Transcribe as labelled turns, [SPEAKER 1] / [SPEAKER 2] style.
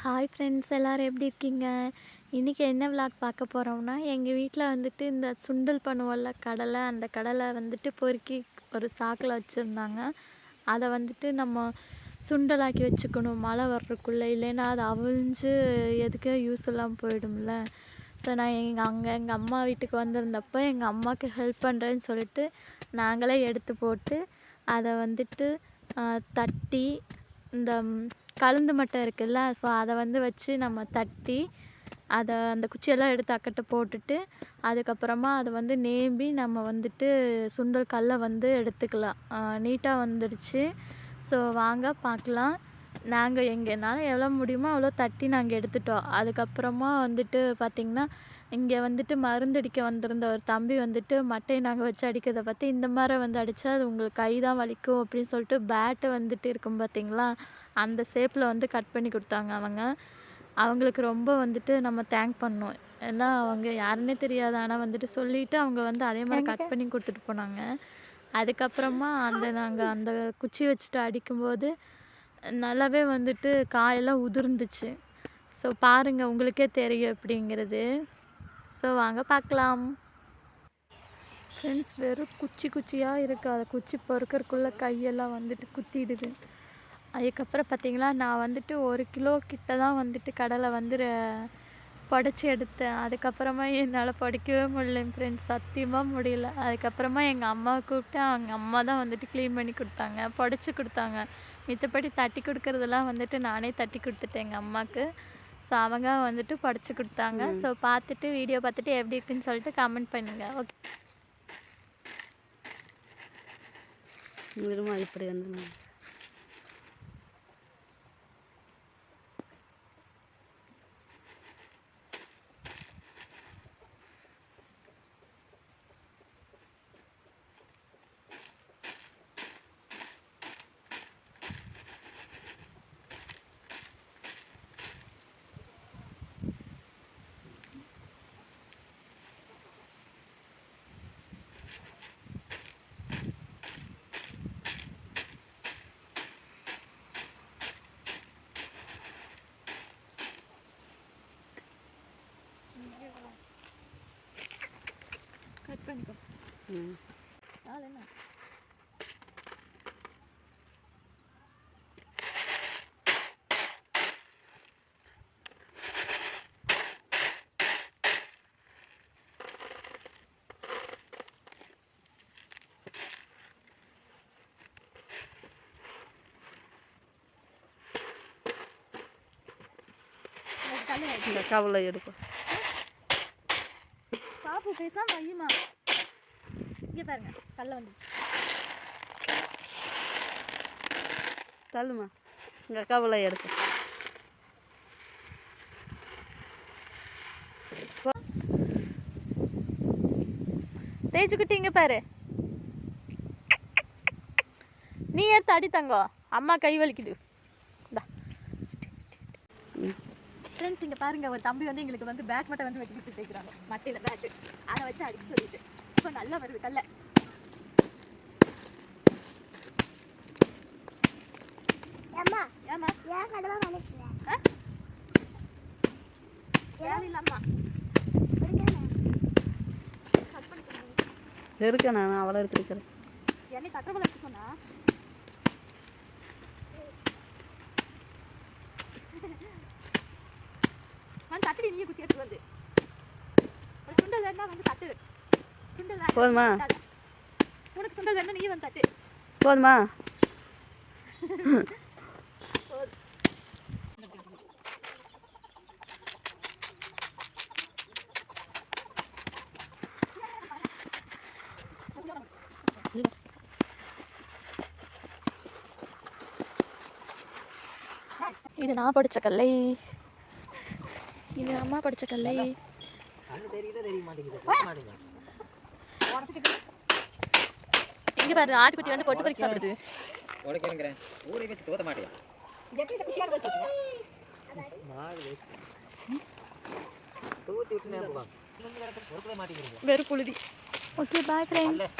[SPEAKER 1] Hi friends, எல்லோரும் எப்படி இருக்கீங்க? இன்றைக்கி என்ன விளாக் பார்க்க போகிறோம்னா, எங்கள் வீட்டில் வந்துட்டு இந்த சுண்டல் பண்ணுவோம்ல கடலை, அந்த கடலை வந்துட்டு பொறுக்கி ஒரு சாக்கில் வச்சுருந்தாங்க. அதை வந்துட்டு நம்ம சுண்டலாக்கி வச்சுக்கணும் மழை வர்றதுக்குள்ளே, இல்லைன்னா அது அவிழ்ஞ்சு எதுக்கோ யூஸ் இல்லாமல் போயிடும்ல. ஸோ நான் எங்கள் அம்மா வீட்டுக்கு வந்திருந்தப்போ எங்கள் அம்மாவுக்கு ஹெல்ப் பண்ணுறேன்னு சொல்லிட்டு நாங்களே எடுத்து போட்டு அதை வந்துட்டு தட்டி இந்த கலந்து மட்டை இருக்குல்ல, ஸோ அதை வச்சு நம்ம தட்டி அதை அந்த குச்சியெல்லாம் எடுத்து அக்கட்டை போட்டுட்டு அதுக்கப்புறமா அதை நேம்பி நம்ம வந்துட்டு சுண்டல் கல்லை எடுத்துக்கலாம். நீட்டாக வந்துடுச்சு. ஸோ வாங்க பார்க்கலாம். நாங்கள் எங்களால் எவ்வளோ முடியுமோ அவ்வளோ தட்டி நாங்கள் எடுத்துட்டோம். அதுக்கப்புறமா பார்த்திங்கன்னா இங்கே மருந்தடிக்க வந்திருந்த ஒரு தம்பி மட்டையை நாங்கள் வச்சு அடிக்கிறத பார்த்து, இந்த மாதிரி அடித்தா அது உங்களுக்கு கை தான் வலிக்கும் அப்படின்னு சொல்லிட்டு பேட்டு இருக்கும் பார்த்திங்களா, அந்த ஷேப்பில் கட் பண்ணி கொடுத்தாங்க. அவங்களுக்கு ரொம்ப நம்ம தேங்க் பண்ணோம். ஏன்னா அவங்க யாருன்னே தெரியாது, ஆனால் சொல்லிவிட்டு அவங்க அதே மாதிரி கட் பண்ணி கொடுத்துட்டு போனாங்க. அதுக்கப்புறமா நாங்கள் அந்த குச்சி வச்சுட்டு அடிக்கும்போது நல்லாவே காயெல்லாம் உதிர்ந்துச்சு. ஸோ பாருங்கள், உங்களுக்கே தெரியும் எப்படிங்கிறது. ஸோ வாங்க பார்க்கலாம். ஃப்ரெண்ட்ஸ், வெறும் குச்சியாக இருக்குது. அதை குச்சி பொறுக்கிறதுக்குள்ளே கையெல்லாம் குத்திடுது. அதுக்கப்புறம் பார்த்திங்களா, நான் 1 கிலோ கிட்ட தான் கடலை புடச்சி எடுத்தேன். அதுக்கப்புறமா என்னால் புடைக்கவே முடியல ஃப்ரெண்ட்ஸ், சத்தியமாக முடியல. அதுக்கப்புறமா எங்கள் அம்மாவை கூப்பிட்டு அவங்க அம்மா தான் க்ளீன் பண்ணி கொடுத்தாங்க, புடச்சி கொடுத்தாங்க. மித்தபடி தட்டி கொடுக்குறதெல்லாம் நானே தட்டி கொடுத்துட்டேன் எங்கள் அம்மாவுக்கு. ஸோ அவங்க புடச்சி கொடுத்தாங்க. ஸோ பார்த்துட்டு வீடியோ பார்த்துட்டு எப்படி இருக்குன்னு சொல்லிட்டு கமெண்ட் பண்ணுங்கள். ஓகே,
[SPEAKER 2] இப்படி வந்து
[SPEAKER 1] கட் பண்ணிக்கோ. என்ன
[SPEAKER 2] இந்த கவலை எடுக்கும்.
[SPEAKER 1] பாப்பு பேசாம ஐயமா, இங்கே பாருங்க கல்ல வந்துச்சு.
[SPEAKER 2] தள்ளுமா, இங்கே கவலை எடுக்கும்.
[SPEAKER 1] தேய்ச்சிக்கிட்டு இங்கே பாரு, நீ எடுத்து அடி தங்கோ, அம்மா கை வலிக்குது. ஃப்ரெண்ட்ஸ், இங்கே பாருங்கள், ஒரு தம்பி எங்களுக்கு பேட் மட்டை வெட்டி கொடுத்து சேர்க்குறாங்க. மட்டையில் பேட்டு அதை வச்சு அடிக்க சொல்லிட்டு இப்போ நல்லா வருது கல்ல. ஏம்மா ஏம்மா ஏன் கடவை வலிக்குது? ஏன் இல்லம்மா
[SPEAKER 2] இருக்கேன், நான் அவ்வளோ எடுத்துருக்கிறேன்.
[SPEAKER 1] என்னை தட்டவளை எடுத்து சொன்னா தட்டு, நீயே குச்சி எடுத்து வந்து சுண்டல் வேணா தட்டு. சுண்டல்
[SPEAKER 2] போதுமா?
[SPEAKER 1] உனக்கு சுண்டல் வேணா நீ தட்டு.
[SPEAKER 2] போதுமா?
[SPEAKER 1] இது நான் படிச்ச கல்லை, இது அம்மா படிச்ச கல்லை. இங்க பாரு, ஆட்டுக்குட்டி பொட்டு பறிக்க சாப்பிடுது. வெறும் புழுதி. Okay, bye friends.